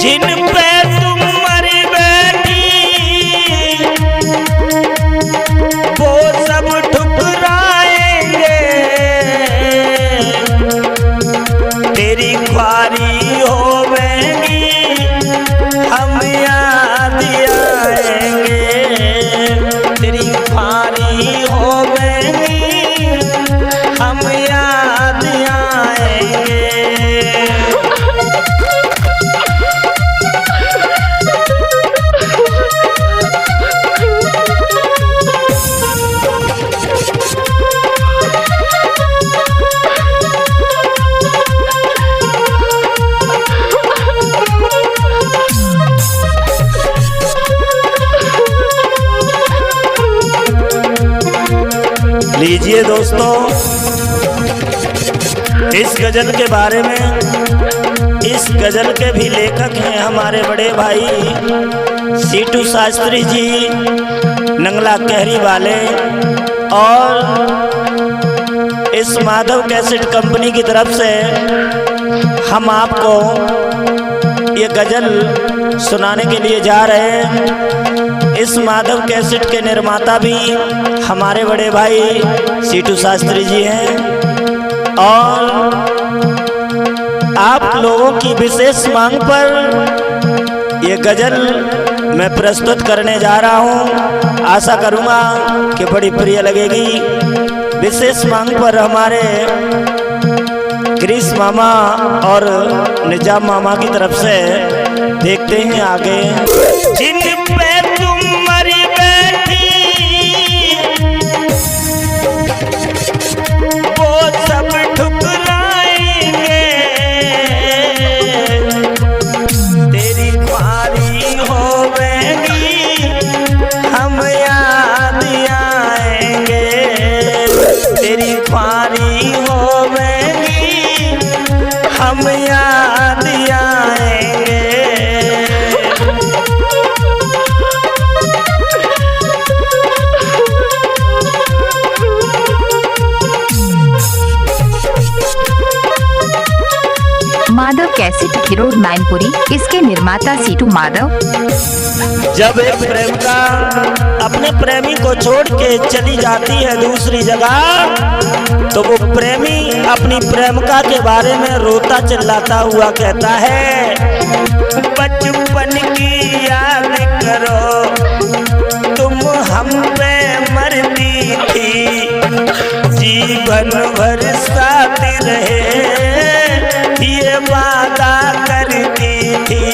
जिन पे तुम मरी बैठी वो सब ठुकराएंगे, तेरी ख्वारी होवेगी हम याद आएंगे, तेरी ख्वारी होवेगी हम याद आएंगे। लीजिए दोस्तों, इस गजल के बारे में, इस गजल के भी लेखक हैं हमारे बड़े भाई सीटू शास्त्री जी नंगला कहरी वाले, और इस माधव कैसेट कंपनी की तरफ से हम आपको ये गजल सुनाने के लिए जा रहे हैं। इस माधव कैसेट के निर्माता भी हमारे बड़े भाई सीटू शास्त्री जी हैं, और आप लोगों की विशेष मांग पर ये गजल मैं प्रस्तुत करने जा रहा हूँ। आशा करूँगा कि बड़ी प्रिय लगेगी। विशेष मांग पर हमारे ग्रीस मामा और निजाम मामा की तरफ से देखते हैं आगे। जिन पे तुम मरी बैठी वो सब ठुकराएंगे, तेरी ख्वारी होवेगी हम याद आएंगे, तेरी ख्वारी होवेगी हम याद आएंगे। माधव कैसेट खिरोड मैनपुरी, इसके निर्माता सीटू माधव। जब एक प्रेमिका अपने प्रेमी को छोड़ के चली जाती है दूसरी जगह, तो वो प्रेमी अपनी प्रेमिका के बारे में रोता चिल्लाता हुआ कहता है, बचपन की याद करो तुम हम पे मरती थी, जीवन भर साथ रहे ये वादा करती थी।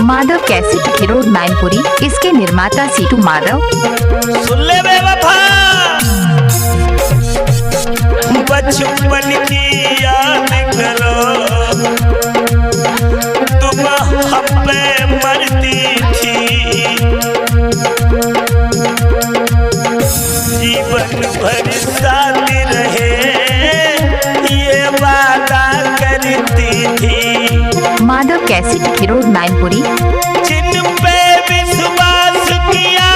माधव कैसेट खिरोड मैनपुरी, इसके निर्माता सीटू माधव। सुन ले बेवफा, बचपन की याद करो तुम हम पे मरती थी, जीवन भर साथ रहे ये वादा करती थी। माधव कैसेट खिरोड मैनपुरी। जिन पे विश्वास किया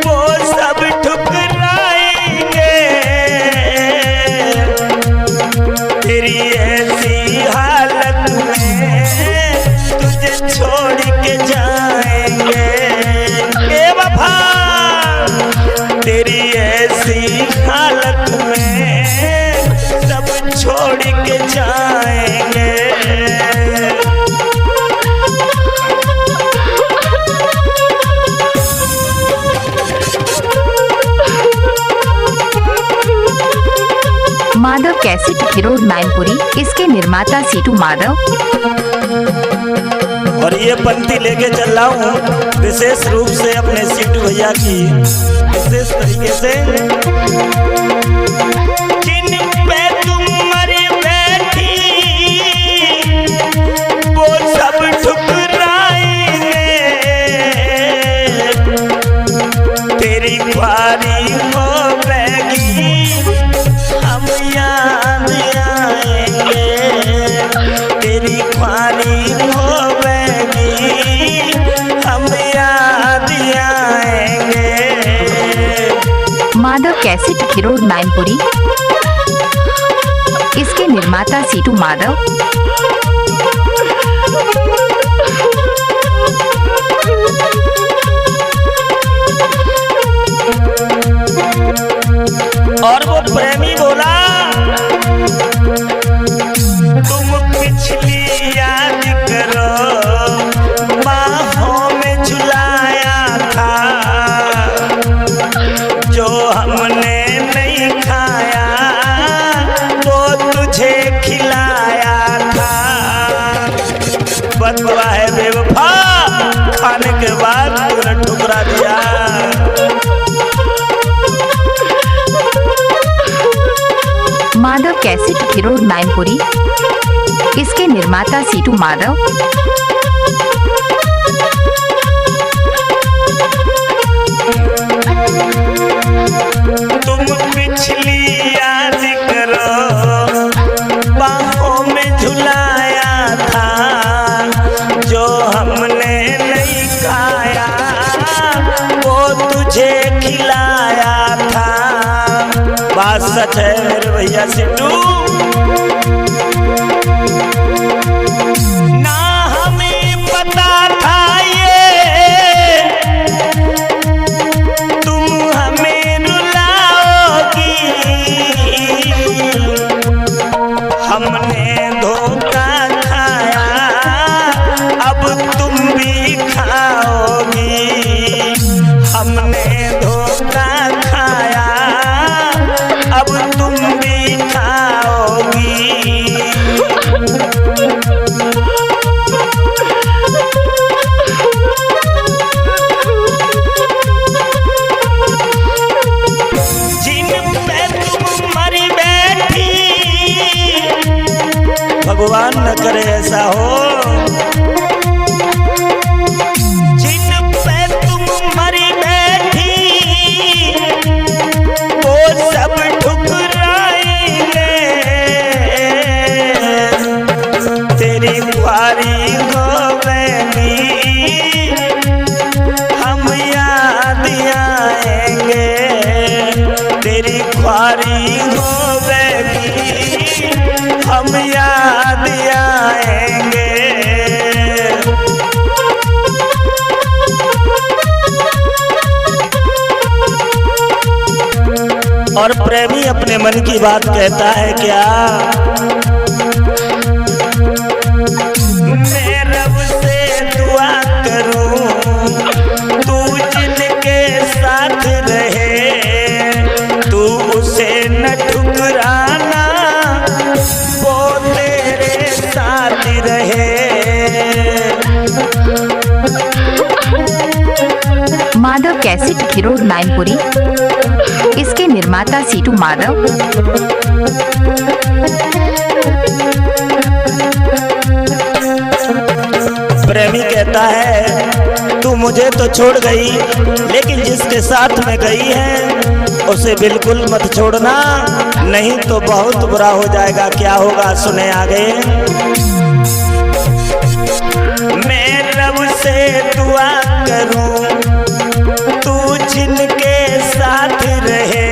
वो सब ठुकराएंगे, तेरी ऐसी हालत में तुझे छोड़ के जाएंगे, ए वफा तेरी ऐसी हालत में सब छोड़ के जाएंगे। माधव कैसेट खिरोड मैनपुरी, इसके निर्माता सीटू माधव। और ये पंक्ति लेके चल रहा हूँ विशेष रूप से अपने सीटू भैया की विशेष तरीके से। जिन पे तुम मरी बैठी वो सब ठुकराएंगे, तेरी ख्वारी होवेगी हम याद आएंगे, तेरी ख्वारी होवेगी हम याद कैसेट हीरो मैनपुरी। इसके निर्माता सीटू माधव। और वो प्रेमी बोला, तुम पिछली याद करो, बाहों में झुलाया था, जो हमने नहीं खाया वो तुझे खिलाया था। बदवा है बेवफा, खाने के बाद तूने ठुकरा दिया। Madhav cassette hero Mainpuri. इसके निर्माता सीटू माधव। तुम पिछली याद करो, बाहों में झुलाया था, जो हमने नहीं खाया वो तुझे खिलाया था। बात सच है मेरे भैया सिद्धू। ना हमें पता था ये तुम हमें रुलाओगी, हमने धोखा खाया अब तुम भी खाओगी, हमने धोखा खाया अब तुम भी खाओगी। जिन पे तुम मरी बैठी, भगवान न करे ऐसा हो, जिन पे तुम मरी बैठी वो सब ठुकराएंगे, तेरी ख्वारी होगी हम याद आएंगे, तेरी ख्वारी होगी हम याद आएंगे। और प्रेमी अपने मन की बात कहता है क्या, मैं रब से दुआ करूं तू जिनके साथ रहे, तू उसे न ठुकराना वो तेरे साथ रहे। Madhav cassette hero Mainpuri. इसके निर्माता सीटू माधव। प्रेमी कहता है तू मुझे तो छोड़ गई, लेकिन जिसके साथ में गई है उसे बिल्कुल मत छोड़ना, नहीं तो बहुत बुरा हो जाएगा। क्या होगा सुने आगे। मैं रब से दुआ करूं तू जिनके साथ रहे,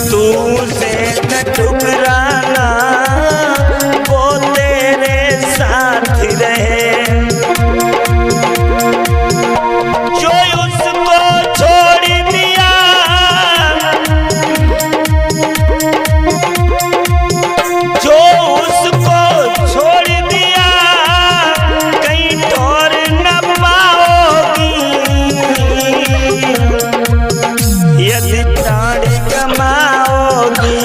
तू उसे न ठुकराना वो तेरे साथ रहे। जो उसको छोड़ दिया, जो उसको छोड़ दिया कहीं ठोर न पाओगी, यदि प्राण कमाओगी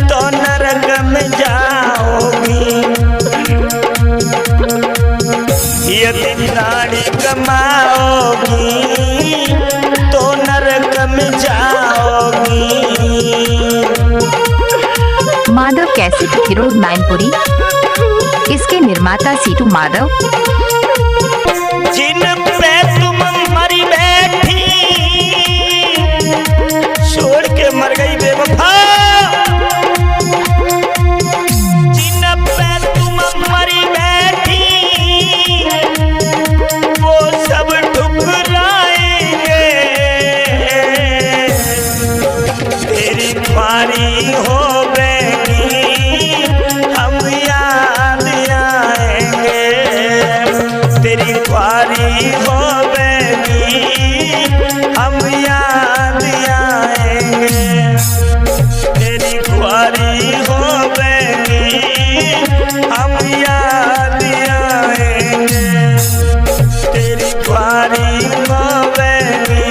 तो नरक में जाओगी, यदि प्राण कमाओगी तो नरक में जाओगी। Madhav cassette hero Mainpuri. इसके निर्माता सीटू माधव। जिन पे तुम मरी बैठी, छोड़ के मर गई बेवफा, जिन पे तुम मरी बैठी वो सब ठुकराएंगे, कुंवारी होवेगी हम याद आएंगे, तेरी कुंवारी होवेगी हम याद आएंगे, तेरी कुंवारी होवेगी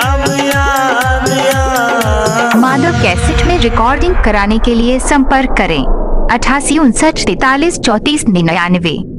हम याद आएंगे। माधव कैसेट में रिकॉर्डिंग कराने के लिए संपर्क करें 88 59 43 34 99।